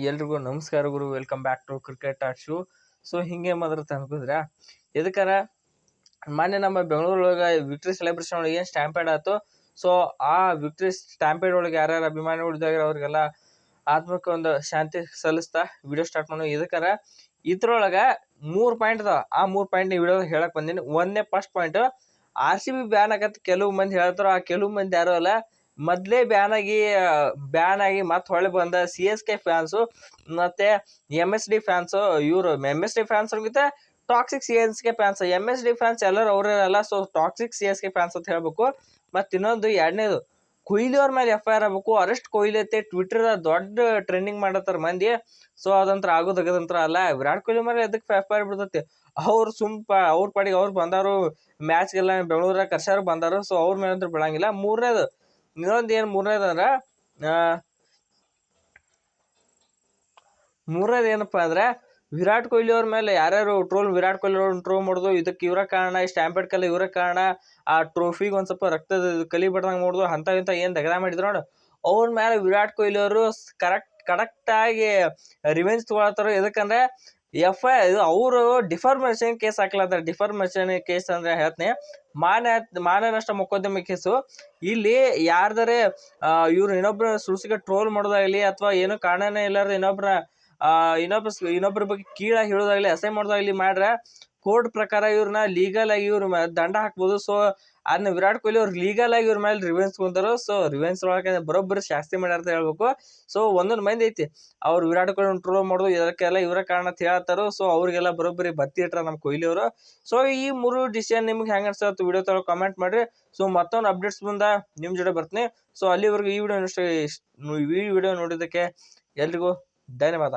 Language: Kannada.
ಎಲ್ರಿಗೂ ನಮಸ್ಕಾರ ಗುರು. Welcome back to cricket art show. So ಹಿಂಗೆ ಮಾತ್ರ ಅನ್ಕೋದ್ರ ಎದಕ್ಕಾರ ಮೊನ್ನೆ ನಮ್ಮ ಬೆಂಗಳೂರೊಳಗೆ ವಿಕ್ಟ್ರಿ ಸೆಲೆಬ್ರೇಷನ್ ಒಳಗೆ ಏನು ಸ್ಟ್ಯಾಂಪೇಡ್ ಆಯ್ತು. ಸೊ ಆ ವಿಕ್ಟ್ರಿ ಸ್ಟ್ಯಾಂಪೇಡ್ ಒಳಗೆ ಯಾರ್ಯಾರು ಅಭಿಮಾನಿಗಳು ಇದ್ದಾಗ ಅವ್ರಿಗೆಲ್ಲ ಆತ್ಮಕ್ಕೆ ಒಂದು ಶಾಂತಿ ಸಲ್ಲಿಸ್ತಾ ವಿಡಿಯೋ ಸ್ಟಾರ್ಟ್ ಮಾಡೋ. ಇದಕ್ಕಾರ ಇದ್ರೊಳಗೆ 3 ಪಾಯಿಂಟ್ ಅದಾವ. ಆ 3 ಪಾಯಿಂಟ್ ವಿಡಿಯೋ ಹೇಳಕ್ ಬಂದೀನಿ. ಒಂದನೇ ಫಸ್ಟ್ ಪಾಯಿಂಟ್, RCB ಬ್ಯಾನ್ ಆಗತ್ತೆ ಕೆಲವು ಮಂದಿ ಹೇಳ್ತಾರ. ಆ ಕೆಲವು ಮಂದಿ ಯಾರು ಅಲ್ಲ, ಮೊದ್ಲೇ ಬ್ಯಾನ್ ಆಗಿ ಮತ್ತೆ ಹೊಳೆ ಬಂದ CSK ಫ್ಯಾನ್ಸು ಮತ್ತೆ MSD ಫ್ಯಾನ್ಸು. ಇವರು MSD ಫ್ಯಾನ್ಸ್ ಗಿಂತ toxic CSK fans. MSD fans ಎಲ್ಲರೂ ಅವರೇನಲ್ಲ. ಸೊ ಟಾಕ್ಸಿಕ್ CSK ಫ್ಯಾನ್ಸ್ ಅಂತ ಹೇಳ್ಬೇಕು. ಮತ್ತೆ ಇನ್ನೊಂದು ಎರಡನೇದು, ಕೊಹ್ಲಿ ಅವ್ರ ಮೇಲೆ FIR ಆಗ್ಬೇಕು. ಅರೆಸ್ಟ್ ಕೊಹ್ಲಿ ಐತೆ ಟ್ವಿಟರ್ ದೊಡ್ಡ ಟ್ರೆಂಡಿಂಗ್ ಮಾಡತ್ತಾರ ಮಂದಿ. ಸೊ ಅದಂತ್ರ ಆಗೋದಗದಂತ್ರ ಅಲ್ಲ. ವಿರಾಟ್ ಕೊಹ್ಲಿ ಮೇಲೆ ಎದಕ್ಕೆ FIR ಬಿಡ್ತೈತಿ? ಅವ್ರು ಅವ್ರ ಪಾಡಿಗೆ ಅವ್ರು ಬಂದಾರು, ಮ್ಯಾಚ್ಗೆಲ್ಲ ಬೆಂಗಳೂರಾಗ ಕರ್ಸಾರು ಬಂದಾರು. ಸೊ ಅವ್ರ ಮೇಲೆ ಅಂತ ಬಿಡಂಗಿಲ್ಲ. ಮೂರನೇದು ಏನಪ್ಪಾ ಅಂದ್ರೆ, ವಿರಾಟ್ ಕೊಹ್ಲಿ ಅವ್ರ ಮೇಲೆ ಯಾರ್ಯಾರು ವಿರಾಟ್ ಕೊಹ್ಲಿ ಅವ್ರನ್ನ ಟ್ರೋಲ್ ಮಾಡೋದು, ಇದಕ್ಕೆ ಇವರ ಕಾರಣ, ಸ್ಟ್ಯಾಂಪೇಡ್ ಕಲ್ಲ ಇವರ ಕಾರಣ, ಆ ಟ್ರೋಫಿಗೆ ಒಂದ್ ಸ್ವಲ್ಪ ರಕ್ತದ ಕಲಿ ಬಡ್ದಂಗೆ ಮಾಡೋದು, ಇಂಥ ಏನ್ ದಗದ ಮಾಡಿದ್ರು ನೋಡು, ಅವ್ರ ಮೇಲೆ ವಿರಾಟ್ ಕೊಹ್ಲಿ ಅವರು ಕರೆಕ್ಟ್ ಆಗಿ ರಿವೆಂಜ್ ತಗೊಳತ್ತಾರ. ಎದಕ್ಕಂದ್ರೆ ಅವರು ಡಿಫಾರ್ಮೇಶನ್ ಕೇಸ್ ಹಾಕ್ಲತ್ತಾರ. ಡಿಫಾರ್ಮೇಶನ್ ಕೇಸ್ ಅಂದ್ರೆ ಹೇಳ್ತೀನಿ, ಮಾನನಷ್ಟ ಮೊಕದ್ದಮೆ ಕೇಸು. ಇಲ್ಲಿ ಯಾರ್ದಾರೆ ಇವ್ರು ಇನ್ನೊಬ್ರ ಸುಳ್ಸಿಗೆ ಟ್ರೋಲ್ ಮಾಡೋದಾಗ್ಲಿ, ಅಥವಾ ಏನೋ ಕಾರಣನೇ ಇಲ್ಲಾರ್ದ ಇನ್ನೊಬ್ರ ಬಗ್ಗೆ ಕೀಳಾಗಿ ಹೇಳೋದಾಗ್ಲಿ, ಅಸಹ್ಯ ಮಾಡೋದಾಗ್ಲಿ ಮಾಡ್ರೆ ಕೋರ್ಟ್ ಪ್ರಕಾರ ಇವ್ರನ್ನ ಲೀಗಲ್ ಆಗಿ ಇವ್ರ ದಂಡ ಹಾಕ್ಬೋದು. ಸೊ ಅದನ್ನ ವಿರಾಟ್ ಕೊಹ್ಲಿ ಅವ್ರು ಲೀಗಲ್ ಆಗಿ ಇವ್ರ ಮೇಲೆ ರಿವೆಂಜ್ ತಗೊಂತಾರ. ಸೊ ರಿವೆಂಜ್ ಒಳಗೆ ಬರೋಬ್ಬರಿ ಶಾಸ್ತಿ ಮಾಡ್ಯಾರ ಅಂತ ಹೇಳ್ಬೇಕು. ಸೊ ಒಂದೊಂದು ಮಂದಿ ಐತಿ ಅವ್ರು ವಿರಾಟ್ ಕೊಹ್ಲಿ ಟ್ರೋಲ್ ಮಾಡೋದು ಇದಕ್ಕೆಲ್ಲ ಇವರ ಕಾರಣ ಅಂತ ಹೇಳ್ತಾರೋ. ಸೊ ಅವ್ರಿಗೆಲ್ಲ ಬರೋಬ್ಬರಿ ಬತ್ತಿ ಇಟ್ರ ನಮ್ಮ ಕೊಹ್ಲಿ ಅವರು. ಸೊ ಈ 3 ಡಿಸಿಷನ್ ನಿಮ್ಗೆ ಹೆಂಗ ಅನ್ಸತ್ತು ವಿಡಿಯೋ ತರ ಕಾಮೆಂಟ್ ಮಾಡ್ರಿ. ಸೊ ಮತ್ತೊಂದು ಅಪ್ಡೇಟ್ಸ್ ಮುಂದೆ ನಿಮ್ ಜೊತೆ ಬರ್ತೀನಿ. ಸೊ ಅಲ್ಲಿವರೆಗೂ ಈ ವಿಡಿಯೋ ನೋಡಿದ್ದಕ್ಕೆ ಎಲ್ರಿಗೂ ಧನ್ಯವಾದ.